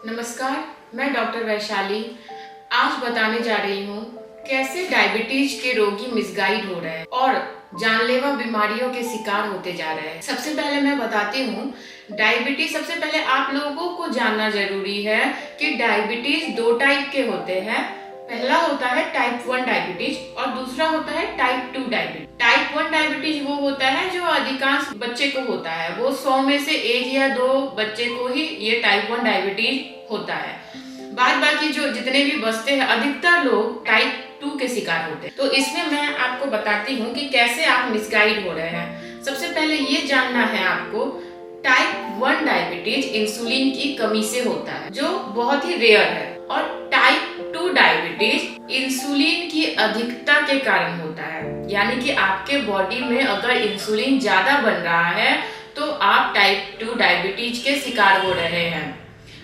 नमस्कार, मैं डॉक्टर वैशाली आज बताने जा रही हूँ कैसे डायबिटीज के रोगी मिसगाइड हो रहे हैं और जानलेवा बीमारियों के शिकार होते जा रहे हैं। सबसे पहले मैं बताती हूँ, डायबिटीज सबसे पहले आप लोगों को जानना जरूरी है कि डायबिटीज दो टाइप के होते हैं। पहला होता है टाइप 1 डायबिटीज और दूसरा होता है टाइप 2 डायबिटीज। टाइप 1 डायबिटीज वो होता है जो अधिकांश बच्चे को होता है, वो 100 में से 1 या 2 बच्चे को ही ये टाइप 1 डायबिटीज होता है। बाद बाकी जो जितने भी बचते हैं अधिकतर लोग टाइप 2 के शिकार होते हैं। तो इसमें मैं आपको बताती हूँ कि कैसे आप मिसगाइड हो रहे हैं। सबसे पहले ये जानना है आपको, टाइप 1 डायबिटीज इंसुलिन की कमी से होता है जो बहुत ही रेयर है, और टाइप 2 डायबिटीज इंसुलिन की अधिकता के कारण होता है। यानी कि आपके बॉडी में अगर इंसुलिन ज्यादा बन रहा है तो आप टाइप 2 डायबिटीज के शिकार हो रहे हैं।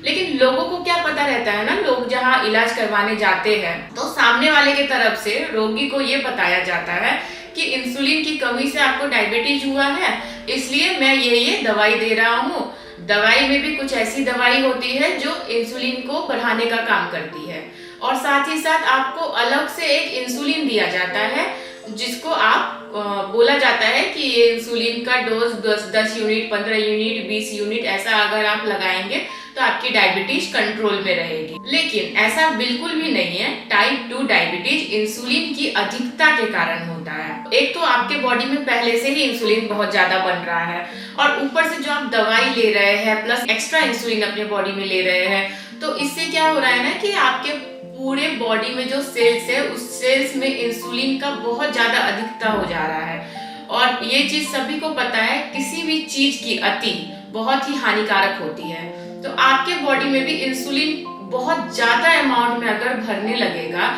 लेकिन लोगों को क्या पता रहता है ना, लोग जहाँ इलाज करवाने जाते हैं तो सामने वाले की तरफ से रोगी को ये बताया जाता है कि इंसुलिन की कमी से आपको डायबिटीज हुआ है, इसलिए मैं ये दवाई दे रहा हूँ। दवाई में भी कुछ ऐसी दवाई होती है जो इंसुलिन को बढ़ाने का काम करती है, और साथ ही साथ आपको अलग से एक इंसुलिन दिया जाता है जिसको आप बोला जाता है कि ये इंसुलिन का डोज 10 यूनिट, 15 यूनिट, 20 यूनिट ऐसा अगर आप लगाएंगे तो आपकी डायबिटीज कंट्रोल में रहेगी। लेकिन ऐसा बिल्कुल भी नहीं है। टाइप 2 डायबिटीज इंसुलिन की अधिकता के कारण होता है। एक तो आपके बॉडी में पहले से ही इंसुलिन बहुत ज्यादा बन रहा है, और ऊपर से जो आप दवाई ले रहे हैं प्लस एक्स्ट्रा इंसुलिन अपने बॉडी में ले रहे हैं, तो इससे क्या हो रहा है ना कि आपके पूरे बॉडी में जो सेल्स है उस सेल्स में इंसुलिन का बहुत ज्यादा अधिकता हो जा रहा है। और ये चीज सभी को पता है, किसी भी चीज की अति बहुत ही हानिकारक होती है। तो आपके बॉडी में भी इंसुलिन बहुत ज्यादा अमाउंट में अगर भरने लगेगा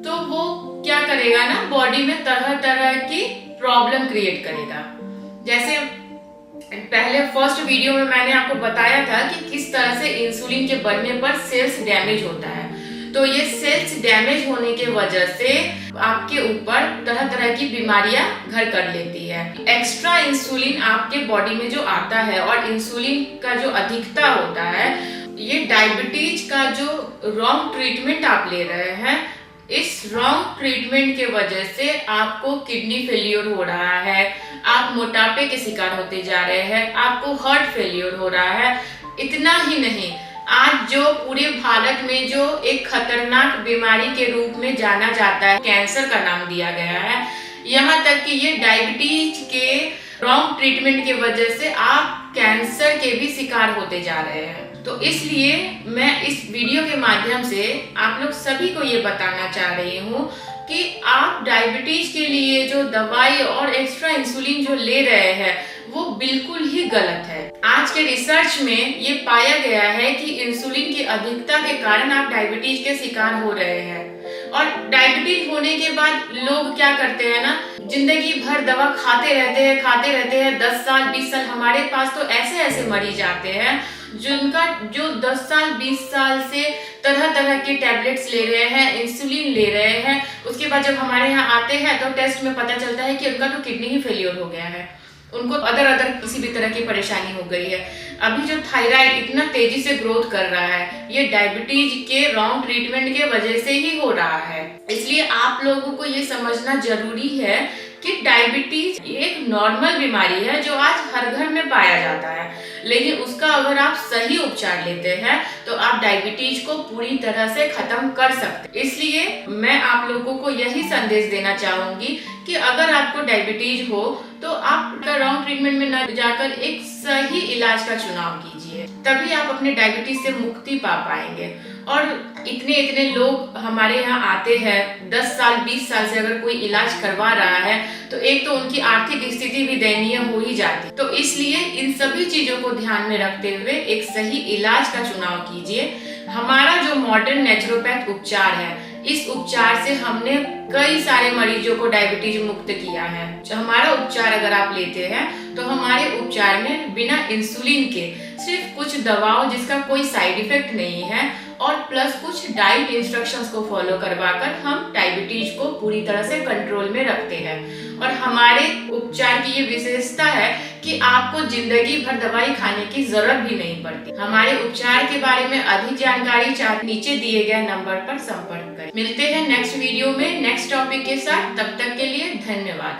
तो वो क्या करेगा ना, बॉडी में तरह तरह की प्रॉब्लम क्रिएट करेगा। जैसे पहले फर्स्ट वीडियो में मैंने आपको बताया था कि किस तरह से इंसुलिन के बढ़ने पर सेल्स डैमेज होता है। तो ये सेल्स डैमेज होने के वजह से आपके ऊपर तरह तरह की बीमारियां घर कर लेती है। एक्स्ट्रा इंसुलिन आपके बॉडी में जो आता है और इंसुलिन का जो अधिकता होता है, ये डायबिटीज का जो रॉन्ग ट्रीटमेंट आप ले रहे हैं, इस रॉन्ग ट्रीटमेंट के वजह से आपको किडनी फेलियर हो रहा है, आप मोटापे के शिकार होते जा रहे हैं, आपको हार्ट फेलियर हो रहा है। इतना ही नहीं, आज जो पूरे भारत में जो एक खतरनाक बीमारी के रूप में जाना जाता है, कैंसर का नाम दिया गया है, यहाँ तक कि ये डायबिटीज के रॉन्ग ट्रीटमेंट की वजह से आप कैंसर के भी शिकार होते जा रहे हैं। तो इसलिए मैं इस वीडियो के माध्यम से आप लोग सभी को ये बताना चाह रही हूँ कि आप डायबिटीज के लिए जो दवाई और एक्स्ट्रा इंसुलिन जो ले रहे हैं वो बिल्कुल ही गलत है। आज के रिसर्च में ये पाया गया है कि इंसुलिन की अधिकता के कारण आप डायबिटीज के शिकार हो रहे हैं। और डायबिटीज होने के बाद लोग क्या करते हैं ना, जिंदगी भर दवा खाते रहते हैं 10 साल 20 साल। हमारे पास तो ऐसे ऐसे मरीज आते हैं जिनका जो 10 साल 20 साल से तरह तरह की टैबलेट्स ले रहे हैं, इंसुलिन ले रहे हैं, उसके बाद जब हमारे यहाँ आते हैं तो टेस्ट में पता चलता है कि उनका तो किडनी ही फेलियर हो गया है, उनको अदर किसी भी तरह की परेशानी हो गई है। अभी जो थायराइड इतना तेजी से ग्रोथ कर रहा है, ये डायबिटीज के रॉन्ग ट्रीटमेंट के वजह से ही हो रहा है। इसलिए आप लोगों को ये समझना जरूरी है कि डायबिटीज एक नॉर्मल बीमारी है जो आज हर घर में पाया जाता है, लेकिन उसका अगर आप सही उपचार लेते हैं तो आप डायबिटीज को पूरी तरह से खत्म कर सकते हैं। इसलिए मैं आप लोगों को यही संदेश देना चाहूंगी कि अगर आपको डायबिटीज हो तो आप रॉन्ग ट्रीटमेंट में न जाकर एक सही इलाज का चुनाव कीजिए, तभी आप अपने डायबिटीज से मुक्ति पा पाएंगे। और इतने लोग हमारे यहाँ आते हैं 10 साल 20 साल से अगर कोई इलाज करवा रहा है तो एक तो उनकी आर्थिक स्थिति भी दयनीय हो ही जाती। तो इसलिए इन सभी चीजों को ध्यान में रखते हुए एक सही इलाज का चुनाव कीजिए। हमारा जो मॉडर्न नेचुरोपैथ उपचार है, इस उपचार से हमने कई सारे मरीजों को डायबिटीज मुक्त किया है। जो हमारा उपचार अगर आप लेते हैं तो हमारे उपचार में बिना इंसुलिन के सिर्फ कुछ दवाओं जिसका कोई साइड इफेक्ट नहीं है और प्लस कुछ डाइट इंस्ट्रक्शंस को फॉलो करवाकर हम डायबिटीज को पूरी तरह से कंट्रोल में रखते हैं। और हमारे उपचार की ये विशेषता है कि आपको जिंदगी भर दवाई खाने की जरूरत भी नहीं पड़ती। हमारे उपचार के बारे में अधिक जानकारी चाहे नीचे दिए गए नंबर पर संपर्क करें। मिलते हैं नेक्स्ट वीडियो में नेक्स्ट टॉपिक के साथ। तब तक के लिए धन्यवाद।